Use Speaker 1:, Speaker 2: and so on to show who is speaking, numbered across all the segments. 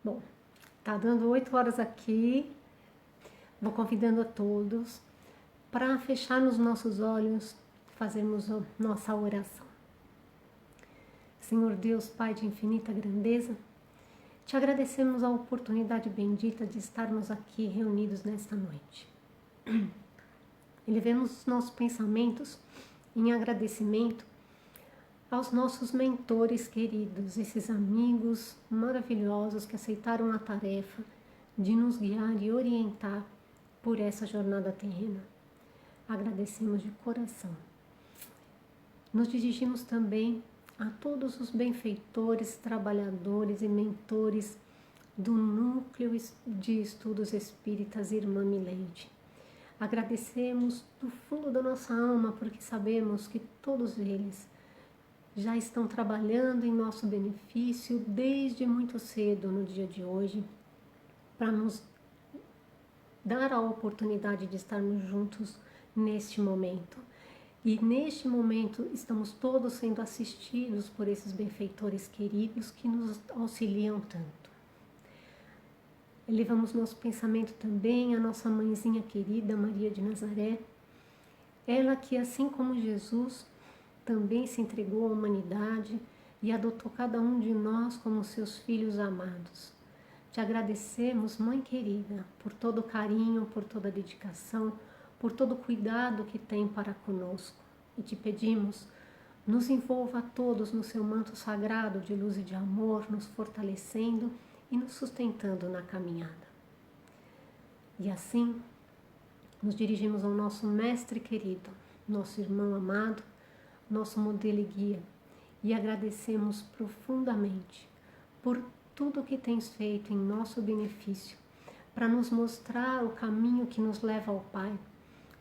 Speaker 1: Bom, tá dando 8 horas aqui. Vou convidando a todos para fecharmos nossos olhos, fazermos a nossa oração. Senhor Deus, Pai de infinita grandeza, te agradecemos a oportunidade bendita de estarmos aqui reunidos nesta noite. Elevemos os nossos pensamentos em agradecimento aos nossos mentores queridos, esses amigos maravilhosos que aceitaram a tarefa de nos guiar e orientar por essa jornada terrena. Agradecemos de coração. Nos dirigimos também a todos os benfeitores, trabalhadores e mentores do Núcleo de Estudos Espíritas Irmã Milady. Agradecemos do fundo da nossa alma porque sabemos que todos eles já estão trabalhando em nosso benefício desde muito cedo no dia de hoje para nos dar a oportunidade de estarmos juntos neste momento. E neste momento estamos todos sendo assistidos por esses benfeitores queridos que nos auxiliam tanto. Elevamos nosso pensamento também à nossa mãezinha querida, Maria de Nazaré, ela que, assim como Jesus, também se entregou à humanidade e adotou cada um de nós como seus filhos amados. Te agradecemos, Mãe querida, por todo o carinho, por toda a dedicação, por todo o cuidado que tem para conosco. E te pedimos, nos envolva a todos no seu manto sagrado de luz e de amor, nos fortalecendo e nos sustentando na caminhada. E assim, nos dirigimos ao nosso mestre querido, nosso irmão amado, nosso modelo e guia, e agradecemos profundamente por tudo que tens feito em nosso benefício, para nos mostrar o caminho que nos leva ao Pai,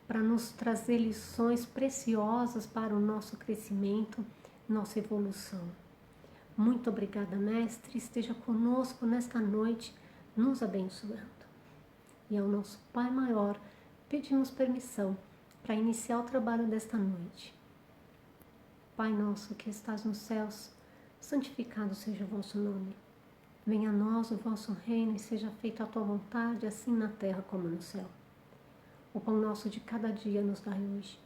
Speaker 1: para nos trazer lições preciosas para o nosso crescimento, nossa evolução. Muito obrigada, Mestre, esteja conosco nesta noite, nos abençoando. E ao nosso Pai Maior, pedimos permissão para iniciar o trabalho desta noite. Pai nosso que estás nos céus, santificado seja o vosso nome. Venha a nós o vosso reino e seja feita a tua vontade, assim na terra como no céu. O pão nosso de cada dia nos dai hoje.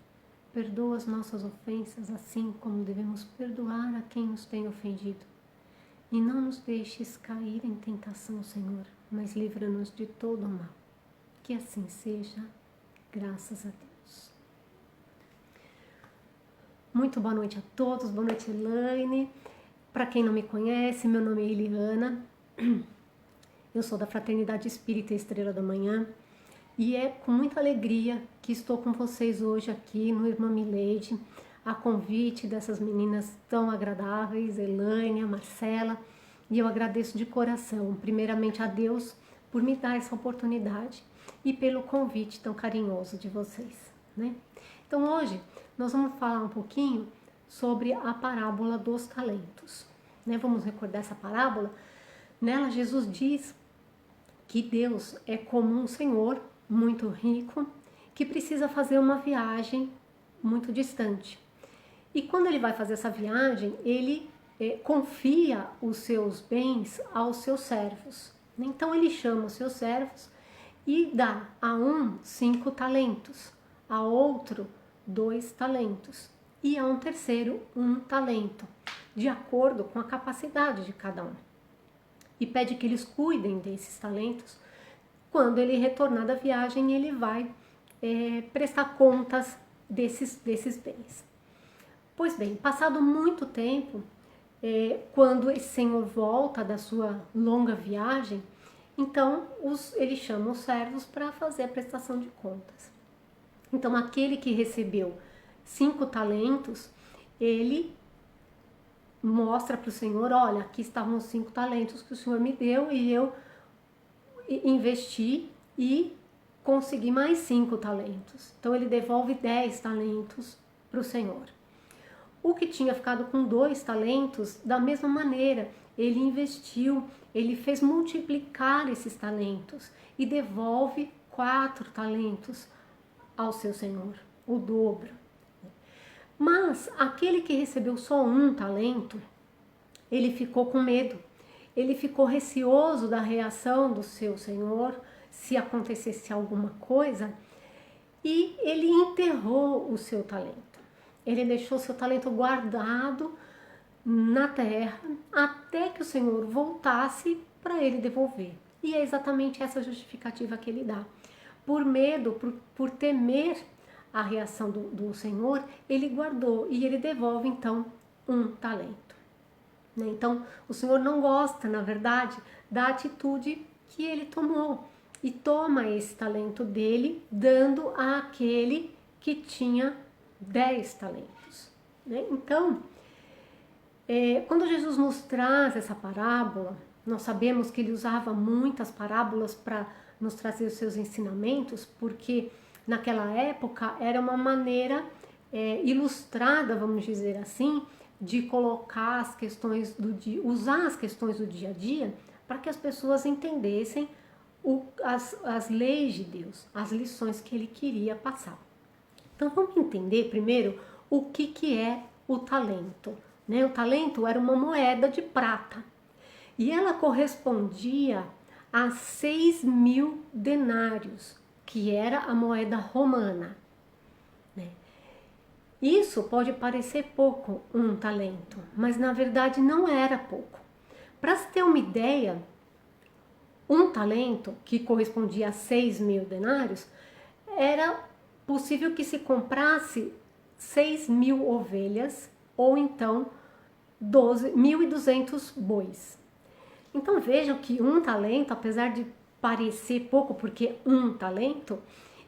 Speaker 1: Perdoa as nossas ofensas, assim como devemos perdoar a quem nos tem ofendido. E não nos deixes cair em tentação, Senhor, mas livra-nos de todo o mal. Que assim seja, graças a Deus. Muito boa noite a todos, boa noite, Elaine. Para quem não me conhece, meu nome é Eliana. Eu sou da Fraternidade Espírita Estrela da Manhã. E é com muita alegria que estou com vocês hoje aqui no Irmã Milady, a convite dessas meninas tão agradáveis, Elaine, a Marcela, e eu agradeço de coração, primeiramente a Deus, por me dar essa oportunidade e pelo convite tão carinhoso de vocês, né? Então hoje nós vamos falar um pouquinho sobre a parábola dos talentos, né? Vamos recordar essa parábola. Nela Jesus diz que Deus é como um senhor muito rico, que precisa fazer uma viagem muito distante. E quando ele vai fazer essa viagem, ele confia os seus bens aos seus servos. Então ele chama os seus servos e dá a um 5 talentos, a outro 2 talentos e a um terceiro 1 talento, de acordo com a capacidade de cada um. E pede que eles cuidem desses talentos. Quando ele retornar da viagem, ele vai prestar contas desses bens. Pois bem, passado muito tempo, quando esse senhor volta da sua longa viagem, então ele chama os servos para fazer a prestação de contas. Então aquele que recebeu 5 talentos, ele mostra para o senhor, olha, aqui estavam os 5 talentos que o senhor me deu e eu investi e consegui mais 5 talentos. Então ele devolve 10 talentos para o Senhor. O que tinha ficado com 2 talentos, da mesma maneira, ele investiu, ele fez multiplicar esses talentos e devolve 4 talentos ao seu Senhor, o dobro. Mas aquele que recebeu só 1 talento, ele ficou com medo ele ficou receoso da reação do seu senhor, se acontecesse alguma coisa, e ele enterrou o seu talento. Ele deixou o seu talento guardado na terra até que o Senhor voltasse para ele devolver. E é exatamente essa justificativa que ele dá. Por medo, por temer a reação do Senhor, ele guardou e ele devolve então um talento. Então, o Senhor não gosta, na verdade, da atitude que ele tomou e toma esse talento dele, dando àquele que tinha 10 talentos. Então, quando Jesus nos traz essa parábola, nós sabemos que ele usava muitas parábolas para nos trazer os seus ensinamentos, porque naquela época era uma maneira ilustrada, vamos dizer assim, de colocar as questões do dia, usar as questões do dia a dia para que as pessoas entendessem as leis de Deus, as lições que ele queria passar. Então vamos entender primeiro o que é o talento. O talento era uma moeda de prata e ela correspondia a 6.000 denários, que era a moeda romana. Isso pode parecer pouco, um talento, mas na verdade não era pouco. Para se ter uma ideia, um talento, que correspondia a 6.000 denários, era possível que se comprasse 6.000 ovelhas ou então 1.200 bois. Então vejam que um talento, apesar de parecer pouco, porque um talento,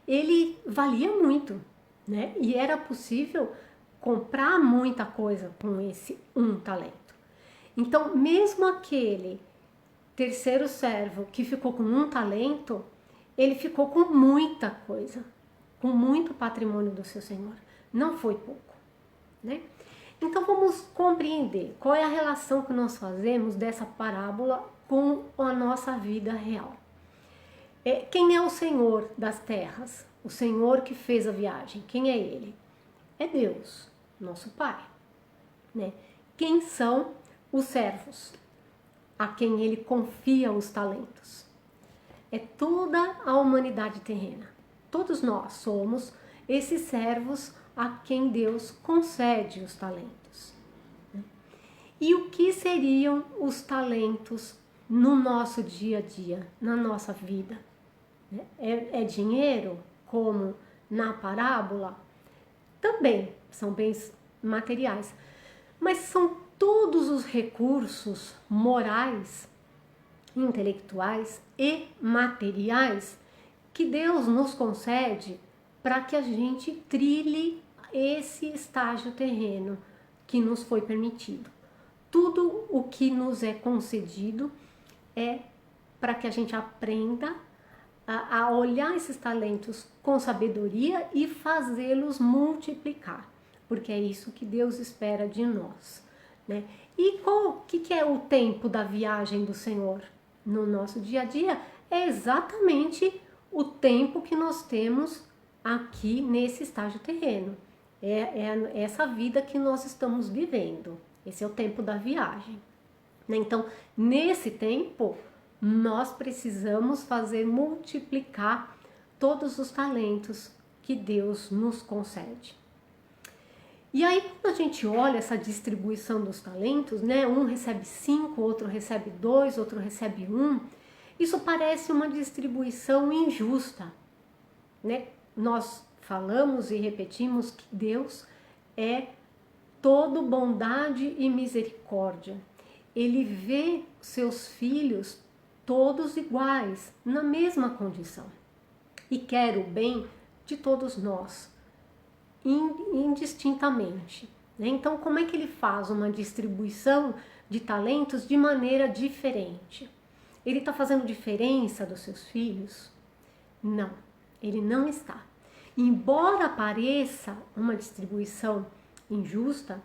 Speaker 1: ele valia muito. E era possível comprar muita coisa com esse um talento. Então, mesmo aquele terceiro servo que ficou com um talento, ele ficou com muita coisa, com muito patrimônio do seu senhor. Não foi pouco. Então, vamos compreender qual é a relação que nós fazemos dessa parábola com a nossa vida real. Quem é o Senhor das terras? O Senhor que fez a viagem, quem é Ele? É Deus, nosso Pai. Quem são os servos? A quem Ele confia os talentos. É toda a humanidade terrena. Todos nós somos esses servos a quem Deus concede os talentos. E o que seriam os talentos no nosso dia a dia, na nossa vida? É dinheiro? Como na parábola, também são bens materiais, mas são todos os recursos morais, intelectuais e materiais que Deus nos concede para que a gente trilhe esse estágio terreno que nos foi permitido. Tudo o que nos é concedido é para que a gente aprenda a olhar esses talentos com sabedoria e fazê-los multiplicar, porque é isso que Deus espera de nós. E o que é o tempo da viagem do Senhor no nosso dia a dia? É exatamente o tempo que nós temos aqui nesse estágio terreno. É essa vida que nós estamos vivendo. Esse é o tempo da viagem. Então, nesse tempo, nós precisamos fazer multiplicar todos os talentos que Deus nos concede. E aí, quando a gente olha essa distribuição dos talentos, um recebe 5, outro recebe 2, outro recebe 1, isso parece uma distribuição injusta. Nós falamos e repetimos que Deus é todo bondade e misericórdia. Ele vê seus filhos todos iguais, na mesma condição, e quer o bem de todos nós, indistintamente. Então, como é que ele faz uma distribuição de talentos de maneira diferente? Ele está fazendo diferença dos seus filhos? Não, ele não está. Embora pareça uma distribuição injusta,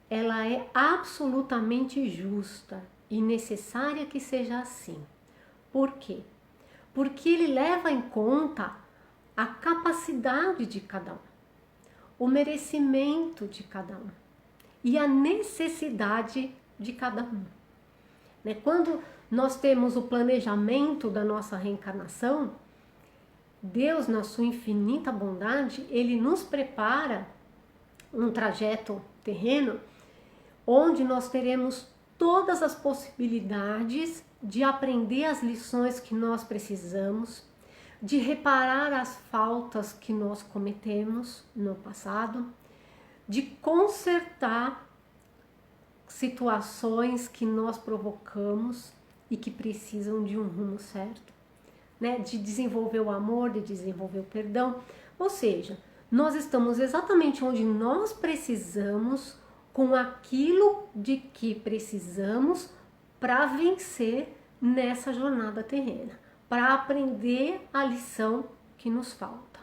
Speaker 1: ela é absolutamente justa e necessária que seja assim. Por quê? Porque ele leva em conta a capacidade de cada um, o merecimento de cada um e a necessidade de cada um. né? Quando nós temos o planejamento da nossa reencarnação, Deus, na sua infinita bondade, Ele nos prepara um trajeto terreno onde nós teremos todas as possibilidades de aprender as lições que nós precisamos, de reparar as faltas que nós cometemos no passado, de consertar situações que nós provocamos e que precisam de um rumo certo, né? De desenvolver o amor, de desenvolver o perdão. Ou seja, nós estamos exatamente onde nós precisamos, com aquilo de que precisamos para vencer nessa jornada terrena, para aprender a lição que nos falta,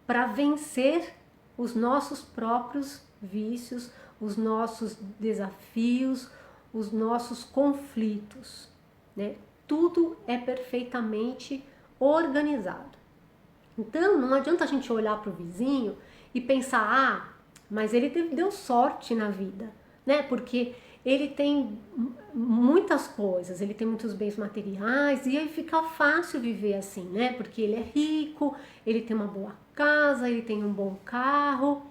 Speaker 1: para vencer os nossos próprios vícios, os nossos desafios, os nossos conflitos, né? Tudo é perfeitamente organizado. Então, não adianta a gente olhar para o vizinho e pensar, ah, mas ele deu sorte na vida, né? Porque ele tem muitas coisas, ele tem muitos bens materiais e aí fica fácil viver assim, né? Porque ele é rico, ele tem uma boa casa, ele tem um bom carro.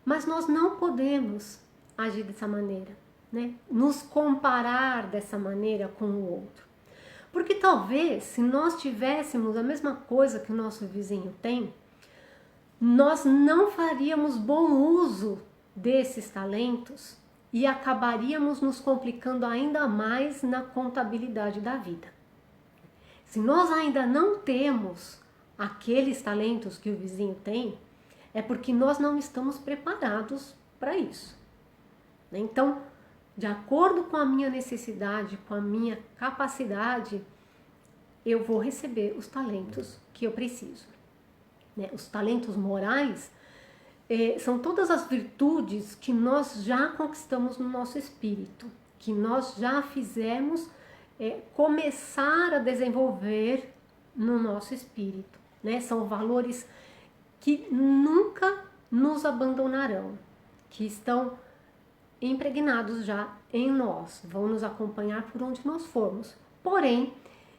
Speaker 1: Mas nós não podemos agir dessa maneira, né? Nos comparar dessa maneira com o outro. Porque talvez, se nós tivéssemos a mesma coisa que o nosso vizinho tem, nós não faríamos bom uso desses talentos e acabaríamos nos complicando ainda mais na contabilidade da vida. Se nós ainda não temos aqueles talentos que o vizinho tem, é porque nós não estamos preparados para isso. Então, de acordo com a minha necessidade, com a minha capacidade, eu vou receber os talentos que eu preciso. Os talentos morais são todas as virtudes que nós já conquistamos no nosso espírito, que nós já fizemos começar a desenvolver no nosso espírito, né? São valores que nunca nos abandonarão, que estão impregnados já em nós, vão nos acompanhar por onde nós formos. Porém,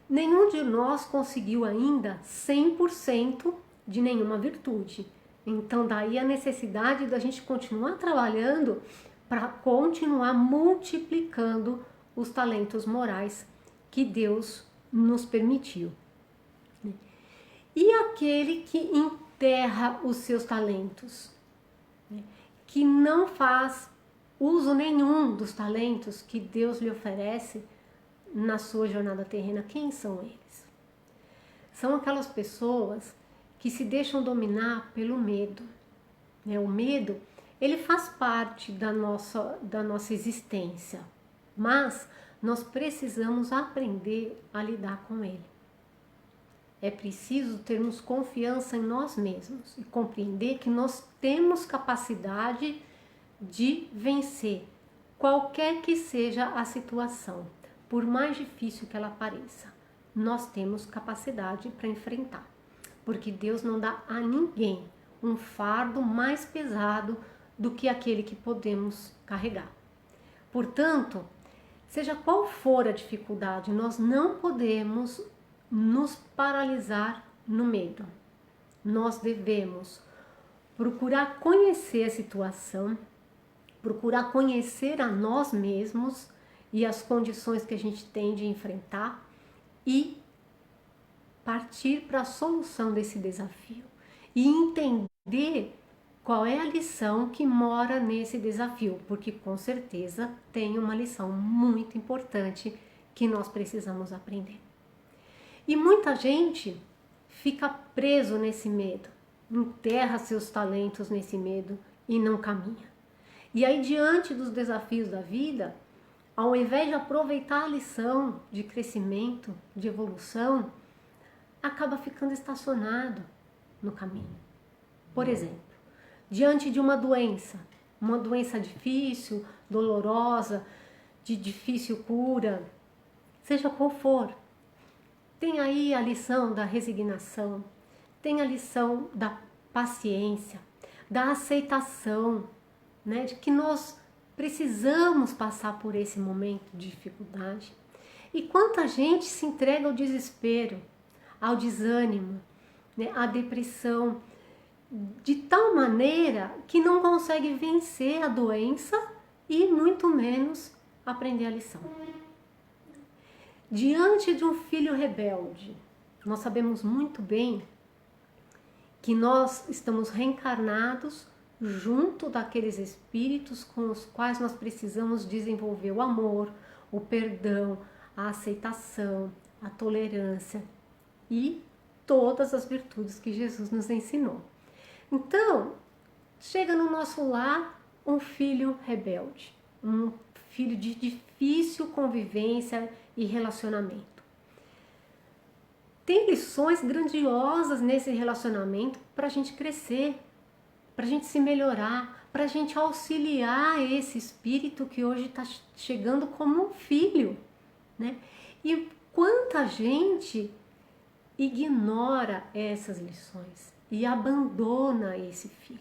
Speaker 1: nenhum de nós conseguiu ainda 100% de nenhuma virtude. Então, daí a necessidade da gente continuar trabalhando para continuar multiplicando os talentos morais que Deus nos permitiu. E aquele que enterra os seus talentos, que não faz uso nenhum dos talentos que Deus lhe oferece na sua jornada terrena, quem são eles? São aquelas pessoas que se deixam dominar pelo medo. O medo, ele faz parte da nossa existência, mas nós precisamos aprender a lidar com ele. É preciso termos confiança em nós mesmos e compreender que nós temos capacidade de vencer qualquer que seja a situação, por mais difícil que ela pareça. Nós temos capacidade para enfrentar, porque Deus não dá a ninguém um fardo mais pesado do que aquele que podemos carregar. Portanto, seja qual for a dificuldade, nós não podemos nos paralisar no medo. Nós devemos procurar conhecer a situação, procurar conhecer a nós mesmos e as condições que a gente tem de enfrentar e partir para a solução desse desafio e entender qual é a lição que mora nesse desafio, porque com certeza tem uma lição muito importante que nós precisamos aprender. E muita gente fica preso nesse medo, enterra seus talentos nesse medo e não caminha. E aí, diante dos desafios da vida, ao invés de aproveitar a lição de crescimento, de evolução, acaba ficando estacionado no caminho. Por exemplo, diante de uma doença difícil, dolorosa, de difícil cura, seja qual for, tem aí a lição da resignação, tem a lição da paciência, da aceitação, né, de que nós precisamos passar por esse momento de dificuldade. E quanta gente se entrega ao desespero, ao desânimo, né, à depressão, de tal maneira que não consegue vencer a doença e muito menos aprender a lição. Diante de um filho rebelde, nós sabemos muito bem que nós estamos reencarnados junto daqueles espíritos com os quais nós precisamos desenvolver o amor, o perdão, a aceitação, a tolerância e todas as virtudes que Jesus nos ensinou. Então, chega no nosso lar um filho rebelde, um filho de difícil convivência e relacionamento. Tem lições grandiosas nesse relacionamento para a gente crescer, para a gente se melhorar, para a gente auxiliar esse espírito que hoje está chegando como um filho, né? E quanta gente ignora essas lições e abandona esse filho,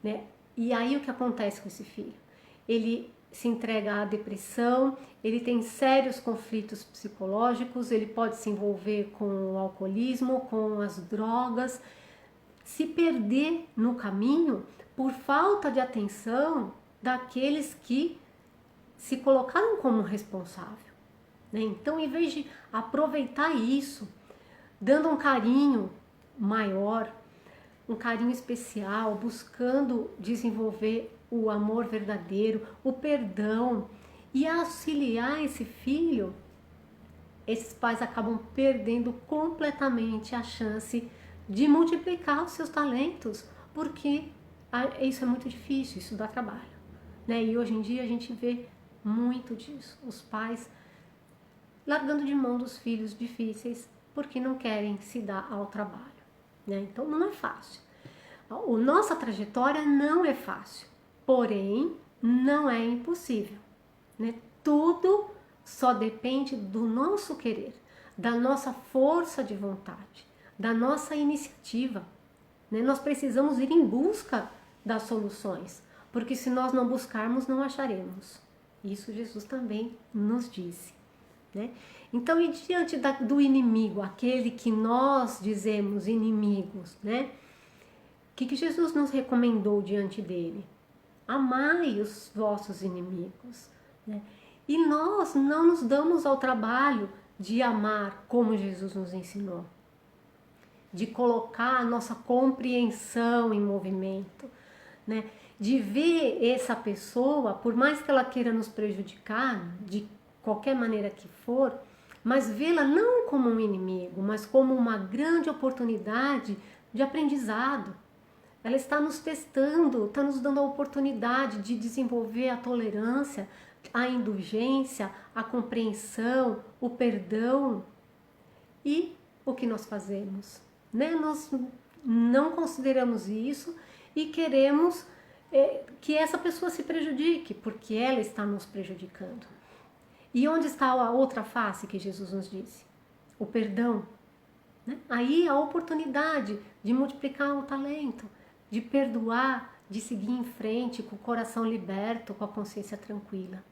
Speaker 1: né? E aí o que acontece com esse filho? Ele se entrega à depressão, ele tem sérios conflitos psicológicos, ele pode se envolver com o alcoolismo, com as drogas, se perder no caminho por falta de atenção daqueles que se colocaram como responsável, né? Então, em vez de aproveitar isso, dando um carinho maior, um carinho especial, buscando desenvolver o amor verdadeiro, o perdão e auxiliar esse filho, esses pais acabam perdendo completamente a chance de multiplicar os seus talentos, porque isso é muito difícil, isso dá trabalho, né? E hoje em dia a gente vê muito disso, os pais largando de mão dos filhos difíceis porque não querem se dar ao trabalho, né? Então não é fácil. A nossa trajetória não é fácil, porém não é impossível, né? Tudo só depende do nosso querer, da nossa força de vontade, da nossa iniciativa, né? Nós precisamos ir em busca das soluções, porque se nós não buscarmos, não acharemos. Isso Jesus também nos disse, né? Então, e diante do inimigo, aquele que nós dizemos inimigos, né? O que Jesus nos recomendou diante dele? Amai os vossos inimigos, né? E nós não nos damos ao trabalho de amar como Jesus nos ensinou, de colocar a nossa compreensão em movimento, né? De ver essa pessoa, por mais que ela queira nos prejudicar, de qualquer maneira que for, mas vê-la não como um inimigo, mas como uma grande oportunidade de aprendizado. Ela está nos testando, está nos dando a oportunidade de desenvolver a tolerância, a indulgência, a compreensão, o perdão. E o que nós fazemos, né? Nós não consideramos isso e queremos que essa pessoa se prejudique, porque ela está nos prejudicando. E onde está a outra face que Jesus nos disse? O perdão, né? Aí a oportunidade de multiplicar o talento, de perdoar, de seguir em frente com o coração liberto, com a consciência tranquila,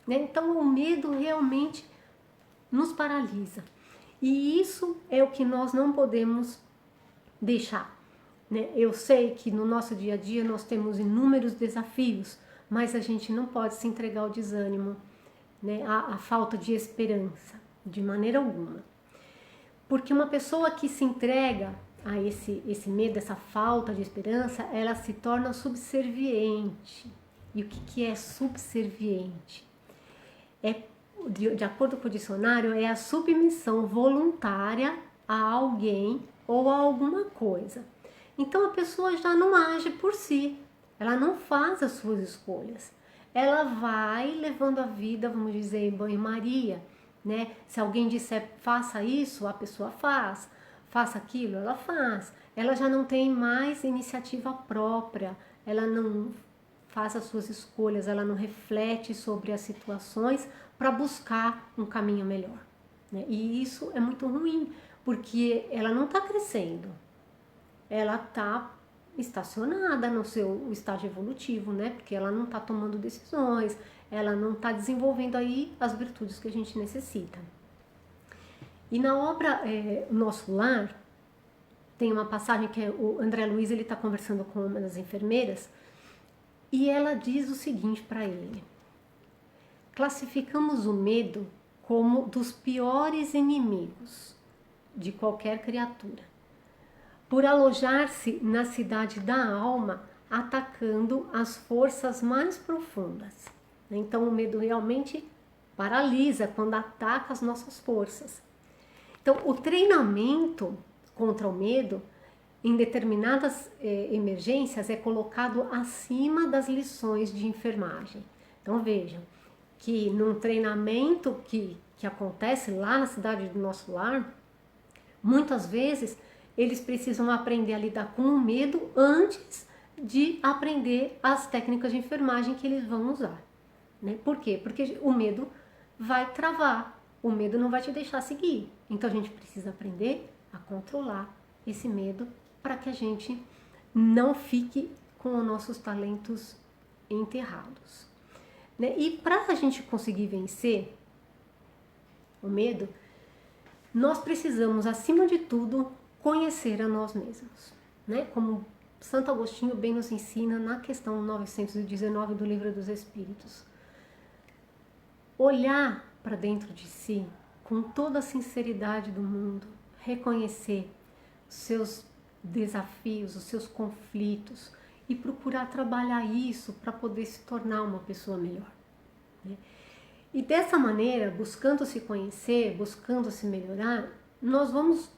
Speaker 1: né? Então o medo realmente nos paralisa. E isso é o que nós não podemos deixar, né? Eu sei que no nosso dia a dia nós temos inúmeros desafios, mas a gente não pode se entregar ao desânimo, né? A falta de esperança, de maneira alguma. Porque uma pessoa que se entrega a esse medo, essa falta de esperança, ela se torna subserviente. E o que é subserviente? De acordo com o dicionário, é a submissão voluntária a alguém ou a alguma coisa. Então a pessoa já não age por si, ela não faz as suas escolhas. Ela vai levando a vida, vamos dizer, em banho-maria, né? Se alguém disser faça isso, a pessoa faz. Faça aquilo, ela faz. Ela já não tem mais iniciativa própria, ela não faz as suas escolhas, ela não reflete sobre as situações para buscar um caminho melhor, né? E isso é muito ruim, porque ela não está crescendo, ela está estacionada no seu estágio evolutivo, né? Porque ela não está tomando decisões, ela não está desenvolvendo aí as virtudes que a gente necessita. E na obra Nosso Lar, tem uma passagem que o André Luiz está conversando com uma das enfermeiras e ela diz o seguinte para ele: classificamos o medo como dos piores inimigos de qualquer criatura, por alojar-se na cidade da alma, atacando as forças mais profundas. Então o medo realmente paralisa quando ataca as nossas forças. Então o treinamento contra o medo em determinadas emergências é colocado acima das lições de enfermagem. Então vejam que num treinamento que acontece lá na cidade do Nosso Lar, muitas vezes eles precisam aprender a lidar com o medo antes de aprender as técnicas de enfermagem que eles vão usar, né? Por quê? Porque o medo vai travar, o medo não vai te deixar seguir. Então a gente precisa aprender a controlar esse medo para que a gente não fique com os nossos talentos enterrados, né? E para a gente conseguir vencer o medo, nós precisamos, acima de tudo, conhecer a nós mesmos, né? Como Santo Agostinho bem nos ensina na questão 919 do Livro dos Espíritos. Olhar para dentro de si com toda a sinceridade do mundo, reconhecer os seus desafios, os seus conflitos e procurar trabalhar isso para poder se tornar uma pessoa melhor, né? E dessa maneira, buscando se conhecer, buscando se melhorar, nós vamos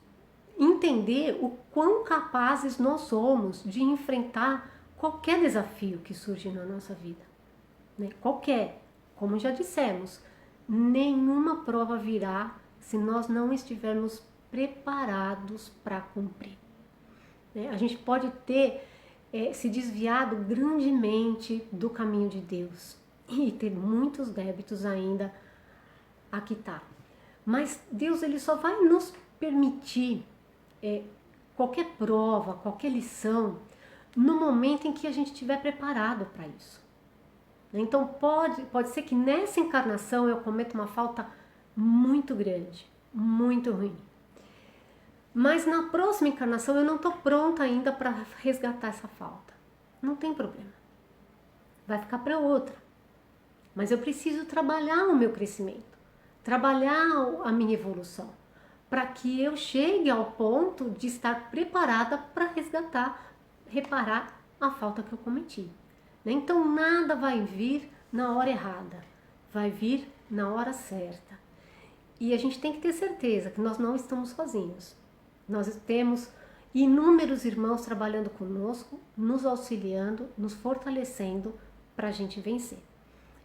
Speaker 1: entender o quão capazes nós somos de enfrentar qualquer desafio que surge na nossa vida, né? Qualquer, como já dissemos, nenhuma prova virá se nós não estivermos preparados para cumprir, né? A gente pode ter se desviado grandemente do caminho de Deus e ter muitos débitos ainda a quitar, mas Deus ele só vai nos permitir qualquer prova, qualquer lição, no momento em que a gente estiver preparado para isso. Então pode ser que nessa encarnação eu cometa uma falta muito grande, muito ruim. Mas na próxima encarnação eu não estou pronta ainda para resgatar essa falta. Não tem problema. Vai ficar para outra. Mas eu preciso trabalhar o meu crescimento, trabalhar a minha evolução, para que eu chegue ao ponto de estar preparada para reparar a falta que eu cometi. Então nada vai vir na hora errada, vai vir na hora certa. E a gente tem que ter certeza que nós não estamos sozinhos. Nós temos inúmeros irmãos trabalhando conosco, nos auxiliando, nos fortalecendo para a gente vencer.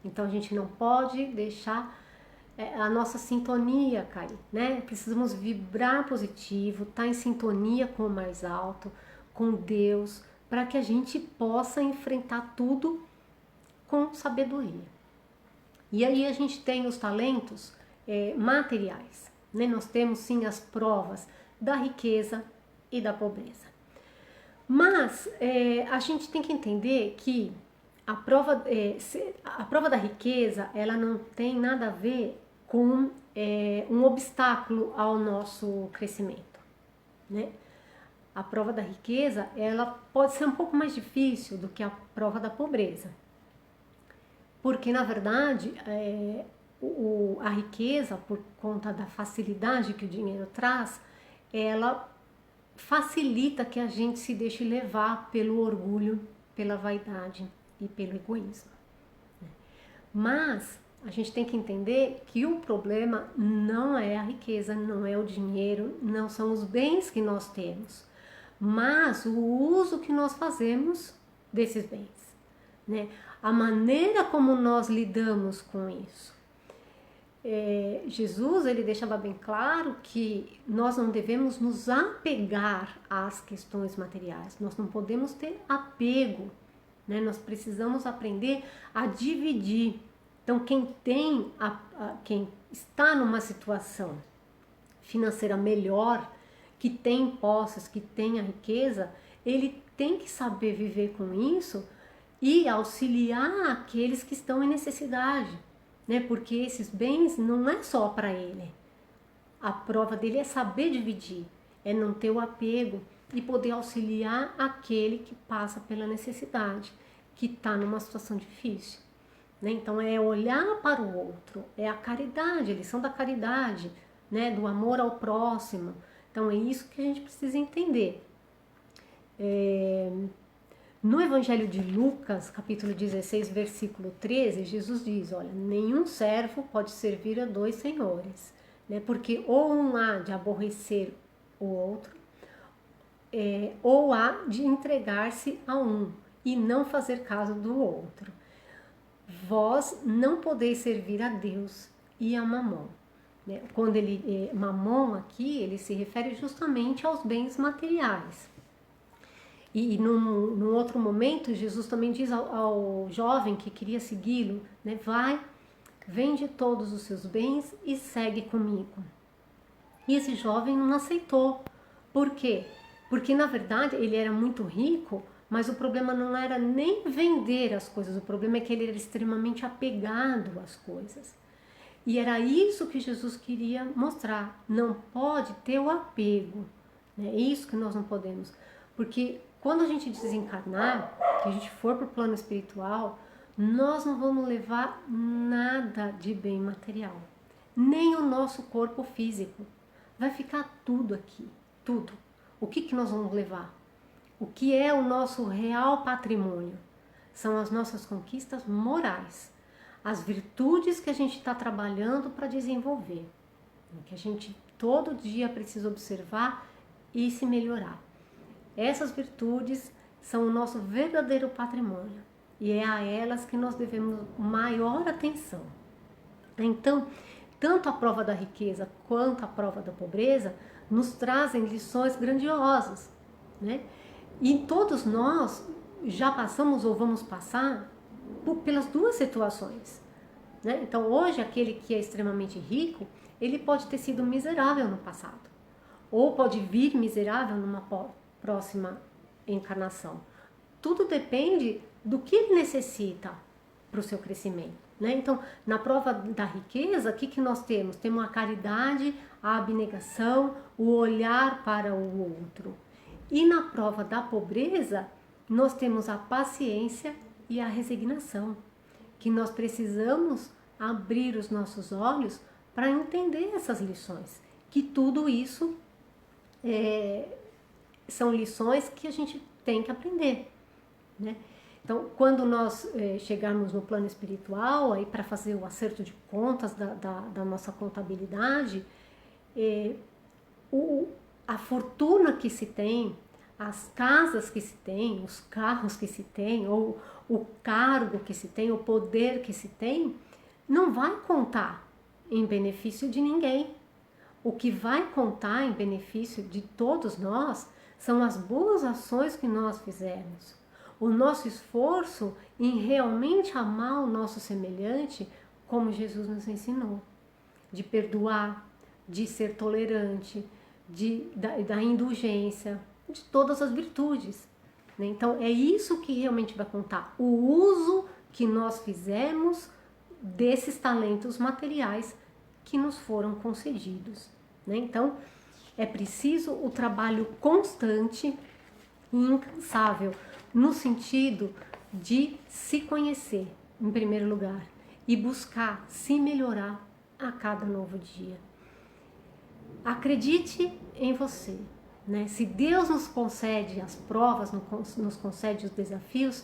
Speaker 1: Então a gente não pode deixar a nossa sintonia cair, né? Precisamos vibrar positivo, estar em sintonia com o mais alto, com Deus, para que a gente possa enfrentar tudo com sabedoria. E aí a gente tem os talentos materiais, né? Nós temos sim as provas da riqueza e da pobreza. Mas a gente tem que entender que a prova da riqueza, ela não tem nada a ver com um obstáculo ao nosso crescimento, né? A prova da riqueza, ela pode ser um pouco mais difícil do que a prova da pobreza. Porque, na verdade, a riqueza, por conta da facilidade que o dinheiro traz, ela facilita que a gente se deixe levar pelo orgulho, pela vaidade e pelo egoísmo. Mas a gente tem que entender que o problema não é a riqueza, não é o dinheiro, não são os bens que nós temos, mas o uso que nós fazemos desses bens, né? A maneira como nós lidamos com isso. Jesus, ele deixava bem claro que nós não devemos nos apegar às questões materiais, nós não podemos ter apego, né? Nós precisamos aprender a dividir. Então, quem está numa situação financeira melhor, que tem posses, que tem a riqueza, ele tem que saber viver com isso e auxiliar aqueles que estão em necessidade, né? Porque esses bens não é só para ele. A prova dele é saber dividir, é não ter o apego e poder auxiliar aquele que passa pela necessidade, que está numa situação difícil, né? Então é olhar para o outro, é a caridade, a lição da caridade, né? Do amor ao próximo. Então é isso que a gente precisa entender. No Evangelho de Lucas, capítulo 16, versículo 13, Jesus diz, olha, nenhum servo pode servir a dois senhores, né? Porque ou um há de aborrecer o outro, ou há de entregar-se a um e não fazer caso do outro. Vós não podeis servir a Deus e a Mamon. Né? Quando ele, Mamon aqui, ele se refere justamente aos bens materiais. E num outro momento, Jesus também diz ao jovem que queria segui-lo, né? Vai, vende todos os seus bens e segue comigo. E esse jovem não aceitou. Por quê? Porque, na verdade, ele era muito rico, mas o problema não era nem vender as coisas, o problema é que ele era extremamente apegado às coisas. E era isso que Jesus queria mostrar. Não pode ter o apego. É isso que nós não podemos. Porque quando a gente desencarnar, que a gente for para o plano espiritual, nós não vamos levar nada de bem material. Nem o nosso corpo físico. Vai ficar tudo aqui. Tudo. O que nós vamos levar? O que é o nosso real patrimônio? São as nossas conquistas morais. As virtudes que a gente está trabalhando para desenvolver. Que a gente todo dia precisa observar e se melhorar. Essas virtudes são o nosso verdadeiro patrimônio. E é a elas que nós devemos maior atenção. Então, tanto a prova da riqueza quanto a prova da pobreza nos trazem lições grandiosas, né? E todos nós já passamos ou vamos passar pelas duas situações, né? Então, hoje, aquele que é extremamente rico, ele pode ter sido miserável no passado, ou pode vir miserável numa próxima encarnação. Tudo depende do que ele necessita para o seu crescimento, né? Então, na prova da riqueza, o que nós temos? Temos a caridade, a abnegação, o olhar para o outro. E na prova da pobreza, nós temos a paciência e a resignação, que nós precisamos abrir os nossos olhos para entender essas lições, que tudo isso são lições que a gente tem que aprender, né? Então, quando nós chegarmos no plano espiritual, aí para fazer o acerto de contas da nossa contabilidade, a fortuna que se tem, as casas que se tem, os carros que se tem, ou o cargo que se tem, o poder que se tem, não vai contar em benefício de ninguém. O que vai contar em benefício de todos nós são as boas ações que nós fizermos. O nosso esforço em realmente amar o nosso semelhante, como Jesus nos ensinou. De perdoar, de ser tolerante, da indulgência, de todas as virtudes, né? Então, é isso que realmente vai contar. O uso que nós fizemos desses talentos materiais que nos foram concedidos, né? Então, é preciso o trabalho constante e incansável, no sentido de se conhecer, em primeiro lugar, e buscar se melhorar a cada novo dia. Acredite em você, né? Se Deus nos concede as provas, nos concede os desafios,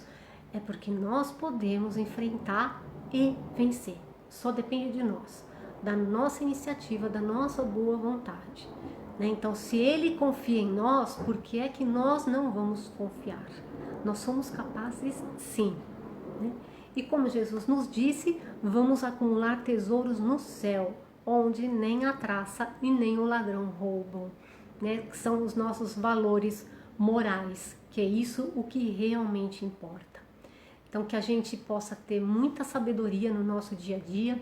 Speaker 1: é porque nós podemos enfrentar e vencer. Só depende de nós, da nossa iniciativa, da nossa boa vontade, né? Então, se Ele confia em nós, por que é que nós não vamos confiar? Nós somos capazes, sim, né? E como Jesus nos disse, vamos acumular tesouros no céu, onde nem a traça e nem o ladrão roubam, né? Que são os nossos valores morais, que é isso o que realmente importa. Então, que a gente possa ter muita sabedoria no nosso dia a dia,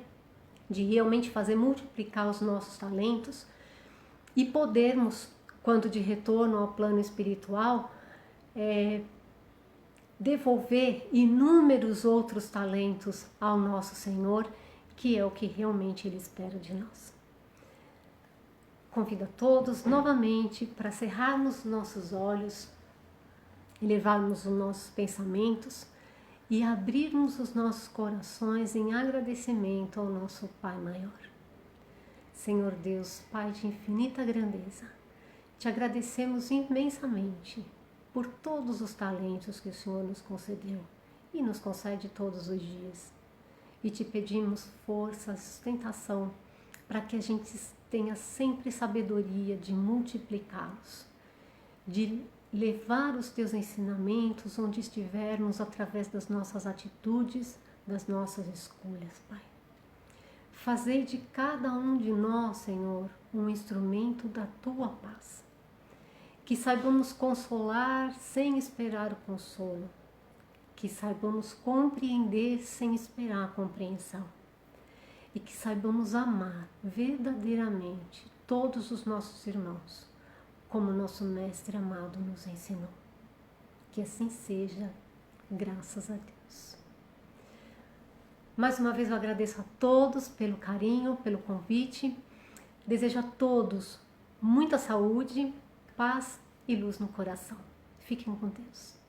Speaker 1: de realmente fazer multiplicar os nossos talentos e podermos, quando de retorno ao plano espiritual, devolver inúmeros outros talentos ao nosso Senhor, que é o que realmente Ele espera de nós. Convido a todos novamente para cerrarmos nossos olhos, elevarmos os nossos pensamentos e abrirmos os nossos corações em agradecimento ao nosso Pai maior. Senhor Deus, Pai de infinita grandeza, te agradecemos imensamente por todos os talentos que o Senhor nos concedeu e nos concede todos os dias. E te pedimos força, sustentação, para que a gente tenha sempre sabedoria de multiplicá-los, de levar os teus ensinamentos onde estivermos através das nossas atitudes, das nossas escolhas, Pai. Fazei de cada um de nós, Senhor, um instrumento da tua paz. Que saibamos consolar sem esperar o consolo. Que saibamos compreender sem esperar a compreensão. E que saibamos amar verdadeiramente todos os nossos irmãos, como nosso Mestre amado nos ensinou. Que assim seja, graças a Deus. Mais uma vez eu agradeço a todos pelo carinho, pelo convite. Desejo a todos muita saúde, paz e luz no coração. Fiquem com Deus.